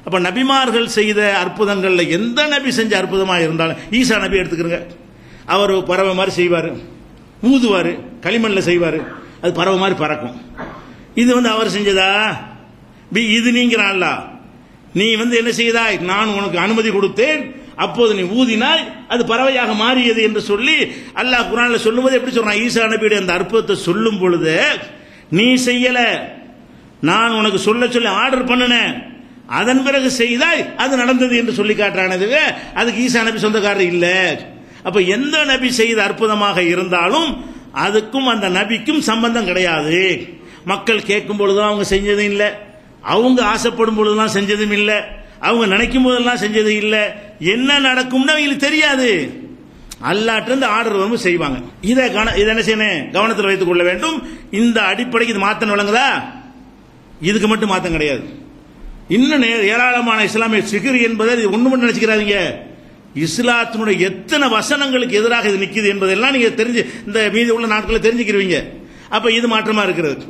அப்ப நபிமார்கள் செய்த அற்புதங்கள்ல எந்த நபி செஞ்ச அற்புதமாக இருந்தாலும், ஈசா நபி எடுத்துக்கிறங்க, அவர் பறவை மாதிரி செய்வார், ஊதுவார், களிமண்ல செய்வார், அது பறவை மாதிரி பறக்கும். இது அவர் செஞ்சதா? இது நீங்கிறான்ல, நீ என்ன செய்தாய், நான் உனக்கு அனுமதி கொடுத்தேன், அப்போது நீ ஊதினாய், அது பறவையாக மாறியது என்று சொல்லி அல்லாஹ் குர்ஆன்ல சொல்லும்போது எப்படி சொல்றான்? ஈசா நபியுடைய அந்த அற்புதத்தை சொல்லும் பொழுது நீ செய்யல, நான் உனக்கு சொல்ல சொல்லி ஆர்டர் பண்ணினேன், அதன் பிறகு செய்தாய், அது நடந்தது என்று சொல்லி காட்டுறானது. அதுக்கு ஈசா நபி சொந்தக்காரர் இல்ல. அப்ப எந்த நபி செய்த அற்புதமாக இருந்தாலும் அதுக்கும் அந்த நபிக்கும் சம்பந்தம் கிடையாது. மக்கள் கேட்கும் பொழுதுதான் அவங்க செஞ்சதும் இல்லை, அவங்க ஆசைப்படும் பொழுதுதான் செஞ்சதும் இல்லை, அவங்க நினைக்கும் போதெல்லாம் செஞ்சது இல்லை. என்ன நடக்கும்னு அவங்களுக்கு தெரியாது. அல்லாஹ்ட்ட இருந்து ஆர்டர் வந்து செய்வாங்க. இதை என்ன செய்யணும், கவனத்தில் வைத்துக் கொள்ள வேண்டும். இந்த அடிப்படைக்கு இது மாத்தம் விளங்குதா? இதுக்கு மட்டும் மாத்தம் கிடையாது. இன்னும் ஏராளமான இஸ்லாமிய சிகிர் என்பதை ஒண்ணு மட்டும் நினைச்சுக்கிறாங்க. இஸ்லாத்தினுடைய எத்தனை வசனங்களுக்கு எதிராக இது நிக்குது என்பதெல்லாம் நீங்க தெரிஞ்சு இந்த மீதி உள்ள நாட்களில் தெரிஞ்சுக்கிறீங்க. அப்ப இது மாற்றமா இருக்கிறது.